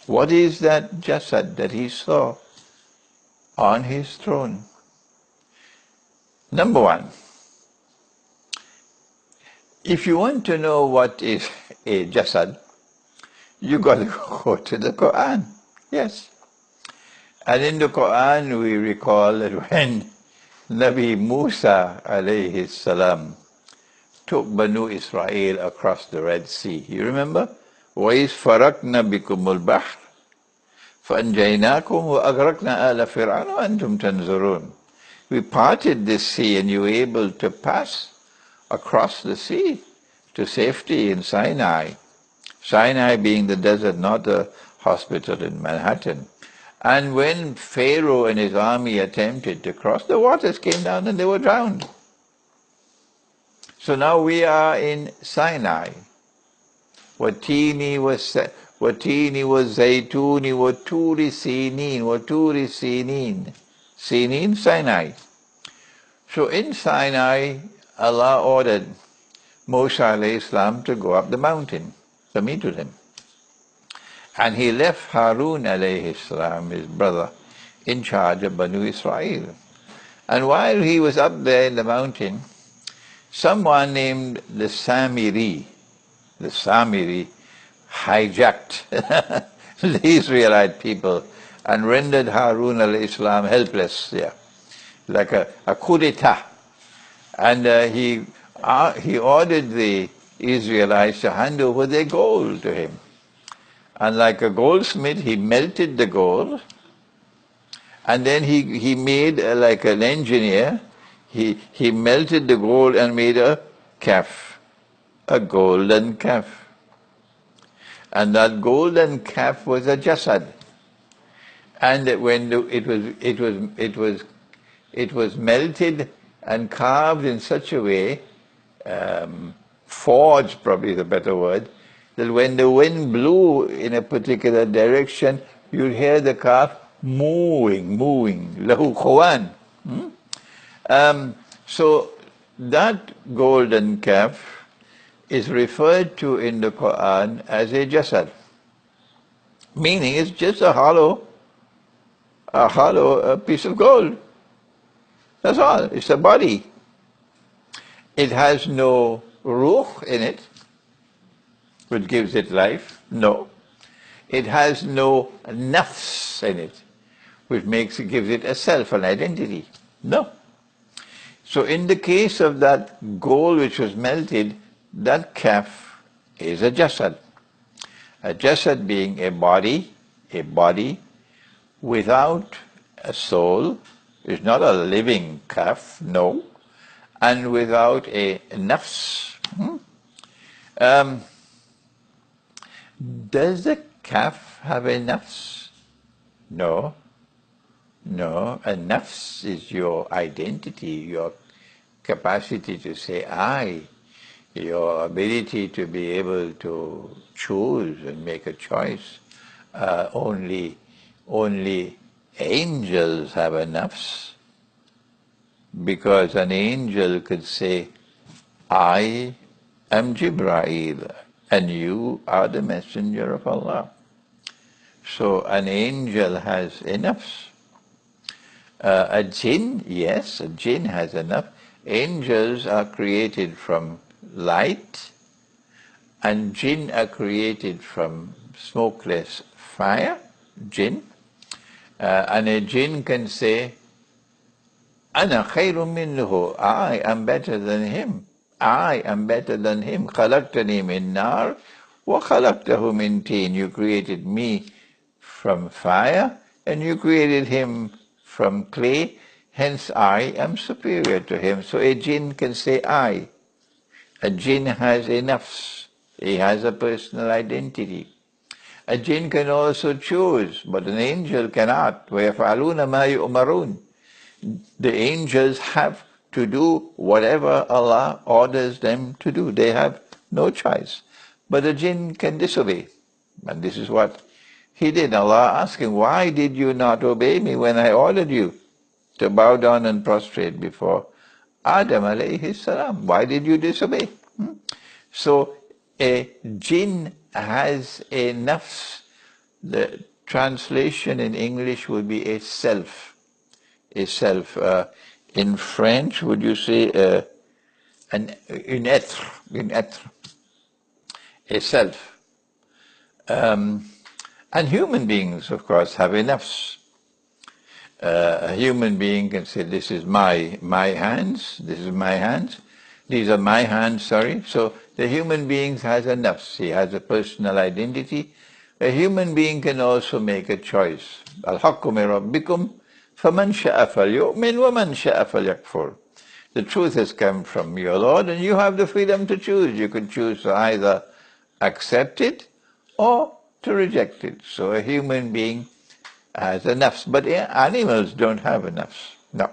What is that jasad that he saw on his throne? Number one, if you want to know what is a jasad, you got to go to the Quran. Yes. And in the Quran we recall that when Nabi Musa alayhi salam took Banu Israel across the Red Sea, you remember? وَإِذْ فَرَقْنَا بِكُمُ الْبَحْرِ فَأَنْجَيْنَاكُمْ وَأَغْرَقْنَا آلَ فِرْعَوْنَ وَأَنْتُمْ تَنْظُرُونَ. We parted this sea and you were able to pass across the sea to safety in Sinai. Sinai being the desert, not a hospital in Manhattan. And when Pharaoh and his army attempted to cross, the waters came down and they were drowned. So now we are in Sinai. Watini was Zaytuni, Waturi Sinin. Sinin, Sinai. So in Sinai, Allah ordered Moshe alayhi salam to go up the mountain to meet with him. And he left Harun alayhi salam, his brother, in charge of Banu Israel. And while he was up there in the mountain, someone named the Samiri hijacked the Israelite people and rendered Harun alayhi salam helpless there, like a coup d'etat. And he ordered the Israelites to hand over their gold to him. And like a goldsmith, he melted the gold, and then he made, like an engineer, he melted the gold and made a calf, a golden calf. And that golden calf was a jasad. And when it was melted and carved in such a way, forged probably the better word, that when the wind blew in a particular direction, you'd hear the calf moving, lahu khawan. So that golden calf is referred to in the Quran as a jasad, meaning it's just a hollow piece of gold. That's all. It's a body. It has no ruh in it, which gives it life. No. It has no nafs in it, which gives it a self, an identity. No. So in the case of that gold which was melted, that calf is a jasad. A jasad being a body without a soul, is not a living calf, no, and without a nafs. Does the calf have a nafs? No. A nafs is your identity, your capacity to say I, your ability to be able to choose and make a choice. Only angels have a nafs, because an angel could say, I am Jibreel, and you are the messenger of Allah. So an angel has a nafs. A jinn, yes, a jinn has a nafs. Angels are created from light, and jinn are created from smokeless fire, jinn. And a jinn can say, Ana khayrun minhu, I am better than him. I am better than him. Khalaqtani min nar wa khalaqtahu min teen. You created me from fire and you created him from clay. Hence I am superior to him. So a jinn can say I. A jinn has a nafs. He has a personal identity. A jinn can also choose, but an angel cannot. وَيَفْعَلُونَ مَا يُؤْمَرُونَ. The angels have to do whatever Allah orders them to do. They have no choice. But a jinn can disobey. And this is what he did. Allah asked him, why did you not obey me when I ordered you to bow down and prostrate before Adam alayhi salam? Why did you disobey? So a jinn has a nafs The translation in English would be a self. A self. In French, would you say une être, a self. And human beings, of course, have a nafs. A human being can say, this is my hands, this is my hands, these are my hands, sorry. So the human being has a nafs, he has a personal identity. A human being can also make a choice. Al-haqqu min rabbikum faman sha'a falyu'min wa man sha'a falyakfur. The truth has come from your Lord, and you have the freedom to choose. You could choose to either accept it or to reject it. So a human being has a nafs, but animals don't have a nafs. No.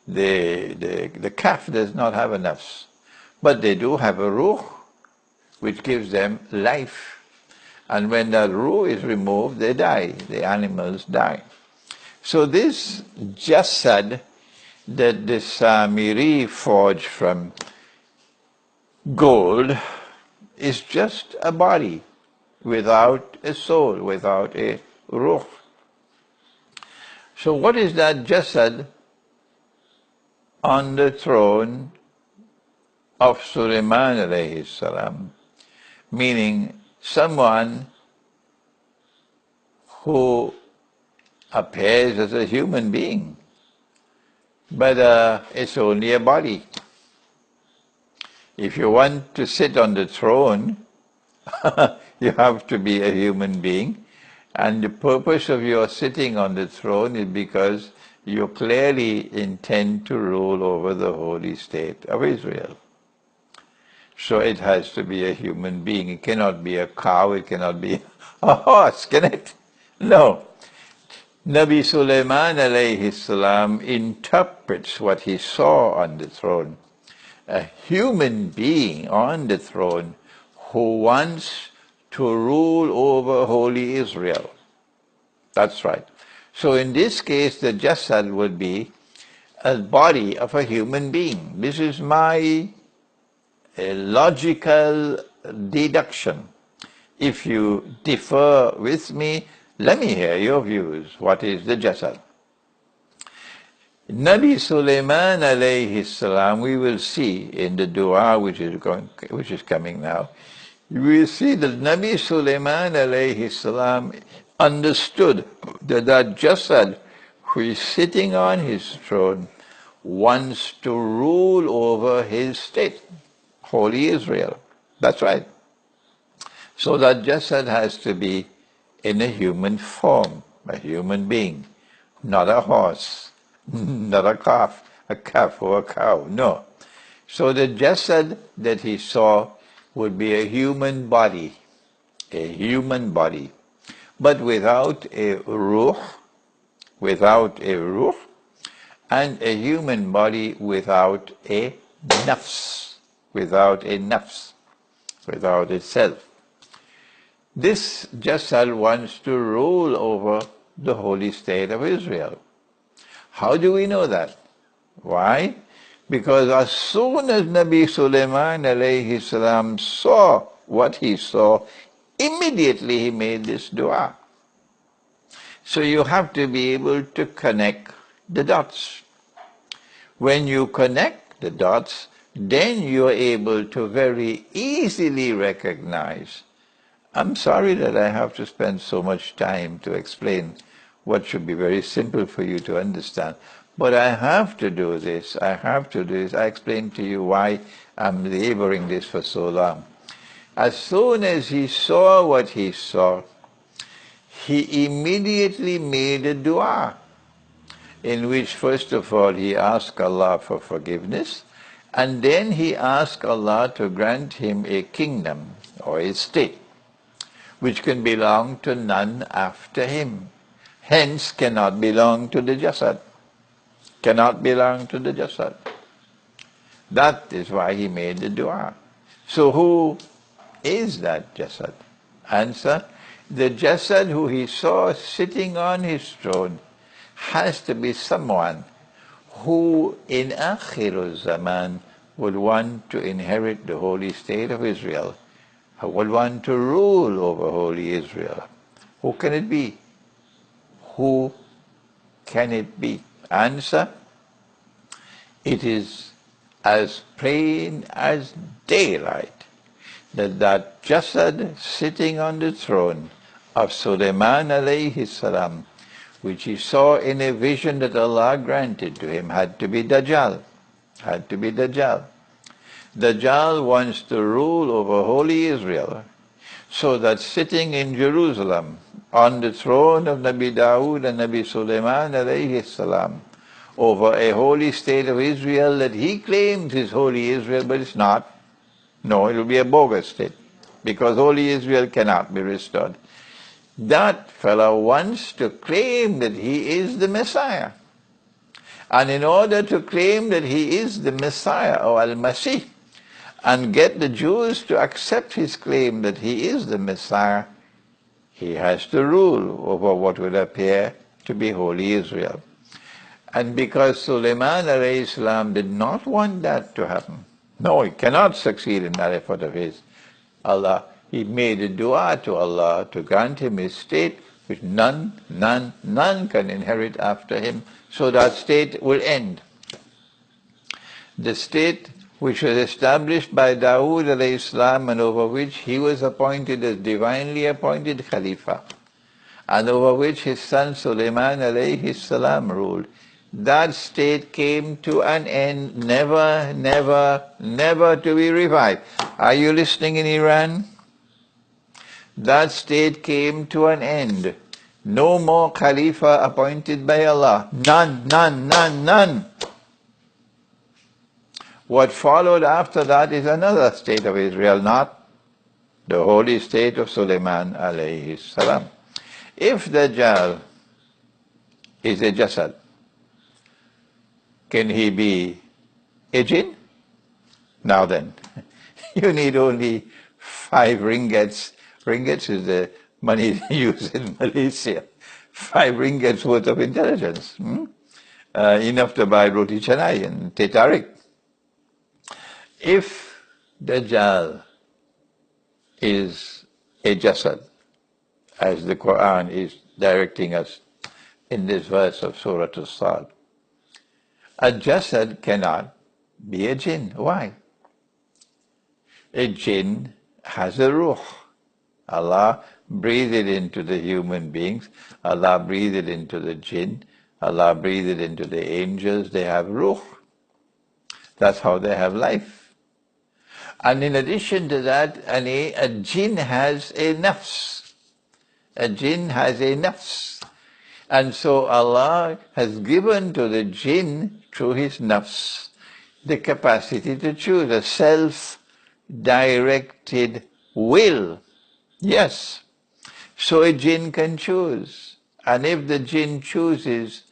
The calf does not have a nafs, but they do have a ruh, which gives them life. And when that ruh is removed, they die. The animals die. So this jasad that the Samiri forged from gold is just a body without a soul, without a ruh. So what is that jasad on the throne of Sulaiman alayhi salam? Meaning someone who appears as a human being, but it's only a body. If you want to sit on the throne, you have to be a human being. And the purpose of your sitting on the throne is because you clearly intend to rule over the holy state of Israel. So it has to be a human being. It cannot be a cow, it cannot be a horse, can it? No. Nabi Sulaiman alayhi salam interprets what he saw on the throne. A human being on the throne who wants to rule over holy Israel. That's right. So in this case, the jasad would be a body of a human being. This is my logical deduction. If you differ with me, let me hear your views. What is the jasad? Nabi Sulaiman alayhi salam, we will see in the dua which is coming now, you will see that Nabi Sulaiman alayhi salam understood that that jasad who is sitting on his throne wants to rule over his state, holy Israel. That's right. So that jasad has to be in a human form, a human being, not a horse, not a calf or a cow, no. So the jasad that he saw would be a human body, but without a ruh, and a human body without a nafs, without itself. This jasad wants to rule over the holy state of Israel. How do we know that? Why? Because as soon as Nabi Sulaiman alayhi salam saw what he saw, immediately he made this dua. So you have to be able to connect the dots. When you connect the dots, then you're able to very easily recognize. I'm sorry that I have to spend so much time to explain what should be very simple for you to understand. But I have to do this. I explained to you why I'm laboring this for so long. As soon as he saw what he saw, he immediately made a dua, in which first of all he asked Allah for forgiveness, and then he asked Allah to grant him a kingdom or a state, which can belong to none after him. Hence cannot belong to the jasad. Cannot belong to the jasad. That is why he made the dua. So who is that jasad? Answer, the jasad who he saw sitting on his throne has to be someone who in Akhirul Zaman would want to inherit the holy state of Israel, who would want to rule over holy Israel. Who can it be? Who can it be? Answer, it is as plain as daylight that Jasad sitting on the throne of Sulaiman alayhi salam, which he saw in a vision that Allah granted to him, had to be Dajjal. Had to be Dajjal. Dajjal wants to rule over holy Israel, so that sitting in Jerusalem on the throne of Nabi Dawood and Nabi Sulaiman alayhi salam, over a holy state of Israel that he claims is holy Israel, but it's not. No, it will be a bogus state, because holy Israel cannot be restored. That fellow wants to claim that he is the Messiah. And in order to claim that he is the Messiah, or Al-Masih, and get the Jews to accept his claim that he is the Messiah, he has to rule over what would appear to be holy Israel. And because Sulaiman alayhi salam did not want that to happen, no, he cannot succeed in that effort of his, he made a dua to Allah to grant him his state which none can inherit after him, so that state will end. The state which was established by Dawood alayhi salam, and over which he was appointed as divinely appointed Khalifa, and over which his son Sulaiman alayhi salam ruled, that state came to an end, never to be revived. Are you listening in Iran? That state came to an end. No more Khalifa appointed by Allah. None. What followed after that is another state of Israel, not the holy state of Sulaiman alayhi salam. If Dajjal is a Jasad, can he be a Jinn? Now then, you need only 5 ringgits. Ringgits is the money used in Malaysia. 5 ringgits worth of intelligence. Enough to buy roti canai and teh tarik. If Dajjal is a Jasad, as the Quran is directing us in this verse of Surah As-Sad, a Jasad cannot be a Jinn. Why? A Jinn has a ruh. Allah breathed it into the human beings. Allah breathed it into the Jinn. Allah breathed it into the angels. They have ruh. That's how they have life. And in addition to that, a Jinn has a nafs. A Jinn has a nafs. And so Allah has given to the Jinn, through his nafs, the capacity to choose, a self-directed will. Yes. So a Jinn can choose. And if the Jinn chooses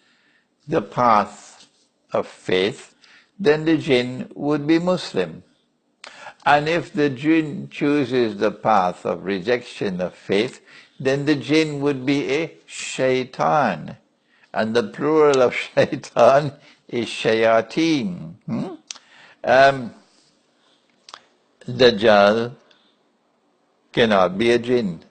the path of faith, then the Jinn would be Muslim. And if the Jinn chooses the path of rejection of faith, then the Jinn would be a shaitan. And the plural of shaitan is shayateen. Dajjal cannot be a Jinn.